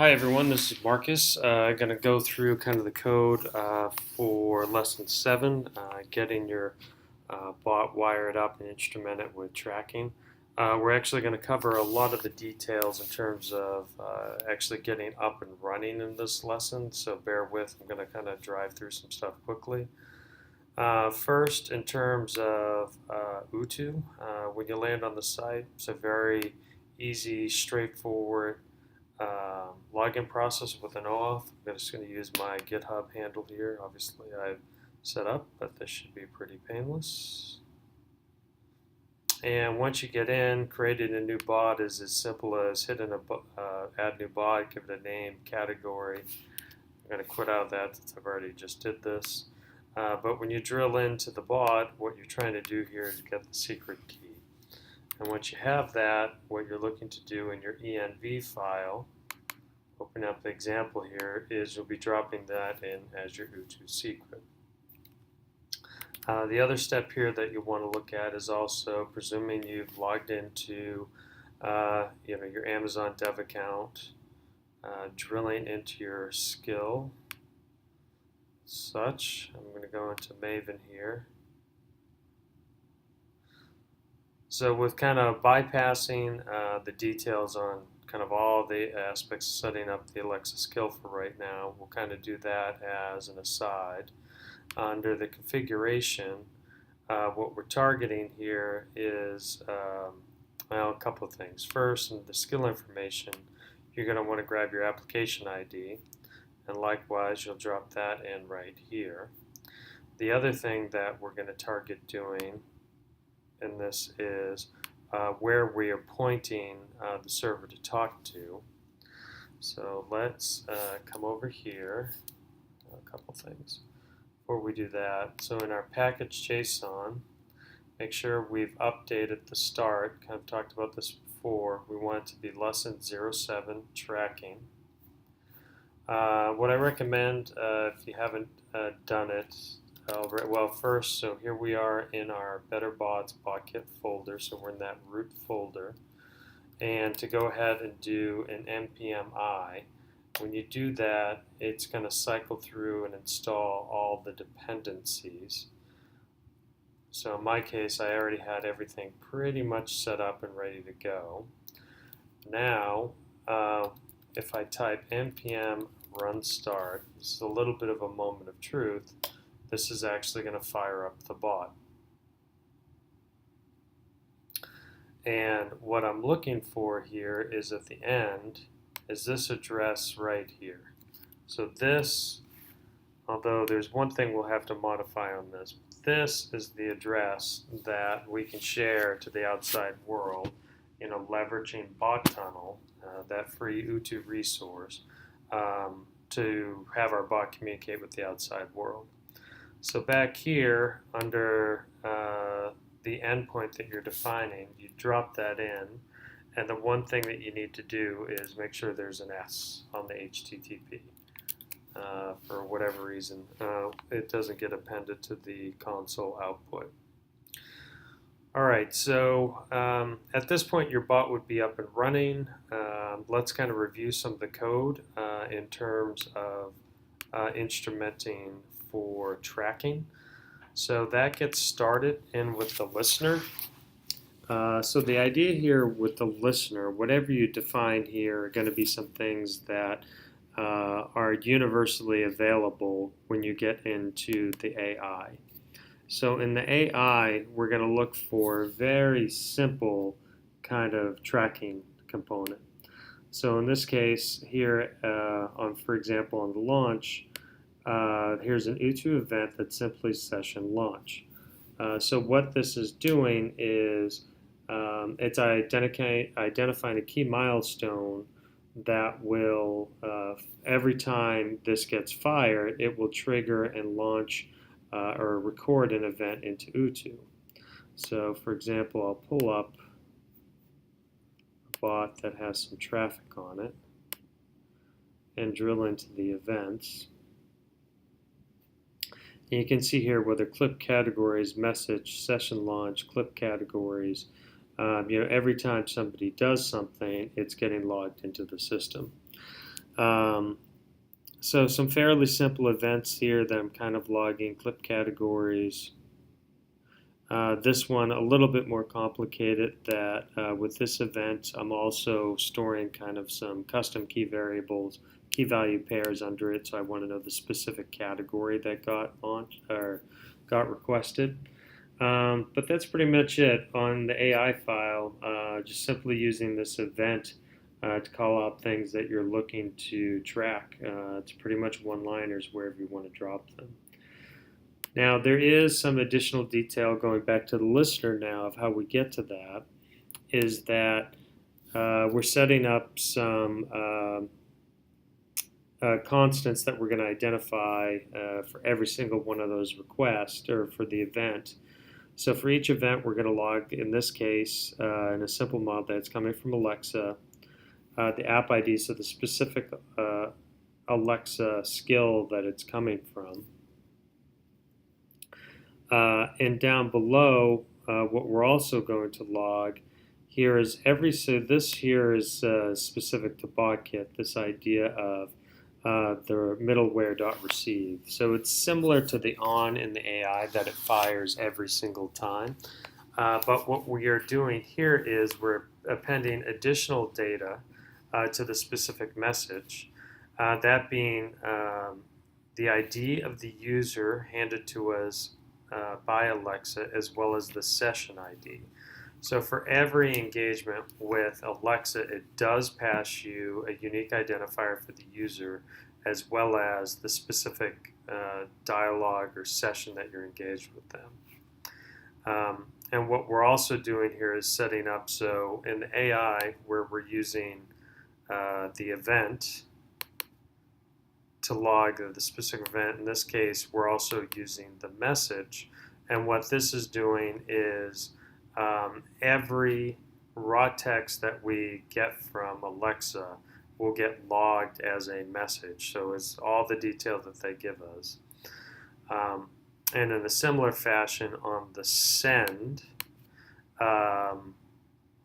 Hi everyone, this is Marcus. I'm going to go through kind of the code for lesson 7, getting your bot wired up and instrumented with tracking. We're actually going to cover a lot of the details in terms of actually getting up and running in this lesson, so bear with. I'm going to kind of drive through some stuff quickly. First, in terms of uTu, when you land on the site, it's a very easy, straightforward login process with an OAuth. I'm just going to use my GitHub handle here. Obviously, I've set up, but this should be pretty painless. And once you get in, creating a new bot is as simple as hitting add new bot, give it a name, category. I'm going to quit out of that since I've already just did this. But when you drill into the bot, what you're trying to do here is get the secret key. And once you have that, what you're looking to do in your env file, open up the example here, is you'll be dropping that in as your uTu secret. The other step here that you want to look at is also, presuming you've logged into your Amazon dev account, drilling into your skill, such. I'm going to go into Maven here. So with kind of bypassing the details on kind of all the aspects of setting up the Alexa skill for right now, we'll kind of do that as an aside. Under the configuration, what we're targeting here is well, a couple of things. First, in the skill information, you're going to want to grab your application ID, and likewise, you'll drop that in right here. The other thing that we're going to target doing in this is where we are pointing the server to talk to. So let's come over here. A couple things before we do that. So in our package JSON, make sure we've updated the start. Kind of talked about this before. We want it to be lesson 07 tracking. What I recommend, if you haven't done it, well, first, so here we are in our Better Bots BotKit folder, so we're in that root folder. And to go ahead and do an npm-i, when you do that, it's going to cycle through and install all the dependencies. So in my case, I already had everything pretty much set up and ready to go. Now, if I type npm run start, this is a little bit of a moment of truth. This is actually going to fire up the bot. And what I'm looking for here is at the end, is this address right here. So this, although there's one thing we'll have to modify on this, this is the address that we can share to the outside world, leveraging Bot Tunnel, that free uTu resource, to have our bot communicate with the outside world. So back here, under the endpoint that you're defining, you drop that in, and the one thing that you need to do is make sure there's an S on the HTTP. For whatever reason, it doesn't get appended to the console output. Alright, so at this point your bot would be up and running. Let's kind of review some of the code in terms of instrumenting for tracking. So that gets started in with the listener. So the idea here with the listener, whatever you define here, are going to be some things that are universally available when you get into the AI. So in the AI, we're going to look for a very simple kind of tracking component. So in this case here, for example, on the launch, here's an uTu event that's simply session launch. So what this is doing is it's identifying a key milestone that will, every time this gets fired, it will trigger and launch or record an event into uTu. So for example, I'll pull up a bot that has some traffic on it and drill into the events. And you can see here whether clip categories, message, session launch, clip categories. Every time somebody does something, it's getting logged into the system. So some fairly simple events here that I'm kind of logging, clip categories. This one a little bit more complicated that with this event I'm also storing kind of some custom key variables, key value pairs under it, so I want to know the specific category that got launched or got requested. But that's pretty much it on the AI file, just simply using this event to call out things that you're looking to track. It's pretty much one-liners wherever you want to drop them. Now, there is some additional detail going back to the listener now of how we get to that, is that we're setting up some constants that we're going to identify for every single one of those requests or for the event. So for each event, we're going to log, in this case, in a simple mod that's coming from Alexa, the app ID, so the specific Alexa skill that it's coming from. And down below, what we're also going to log here is so this here is specific to BotKit, this idea of the middleware.receive. So it's similar to the on in the AI that it fires every single time. But what we are doing here is we're appending additional data to the specific message, that being the ID of the user handed to us by Alexa, as well as the session ID. So for every engagement with Alexa, it does pass you a unique identifier for the user, as well as the specific dialogue or session that you're engaged with them. And what we're also doing here is setting up, so in the AI, where we're using the event to log the specific event. In this case, we're also using the message. And what this is doing is every raw text that we get from Alexa will get logged as a message. So it's all the detail that they give us. And in a similar fashion on the send,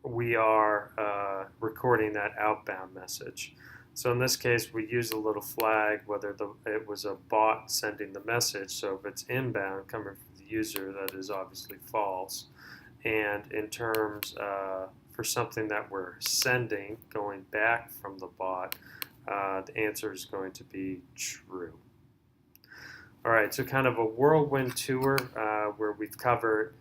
we are recording that outbound message. So in this case, we use a little flag whether it was a bot sending the message. So if it's inbound coming from the user, that is obviously false. And in terms for something that we're sending going back from the bot, the answer is going to be true. All right, so kind of a whirlwind tour where we've covered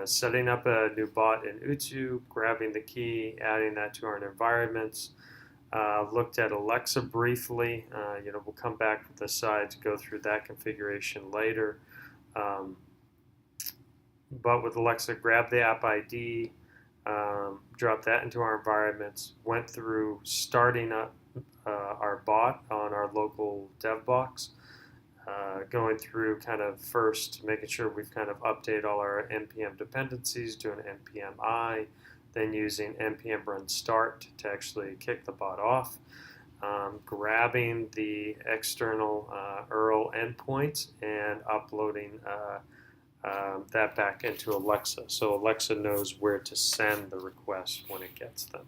setting up a new bot in uTu, grabbing the key, adding that to our environments. Looked at Alexa briefly. We'll come back to the side to go through that configuration later. But with Alexa, grab the app ID, drop that into our environments, went through starting up our bot on our local dev box, going through kind of first making sure we've kind of updated all our npm dependencies, doing npm I, then using npm run start to actually kick the bot off, grabbing the external URL endpoint and uploading that back into Alexa, so Alexa knows where to send the request when it gets them.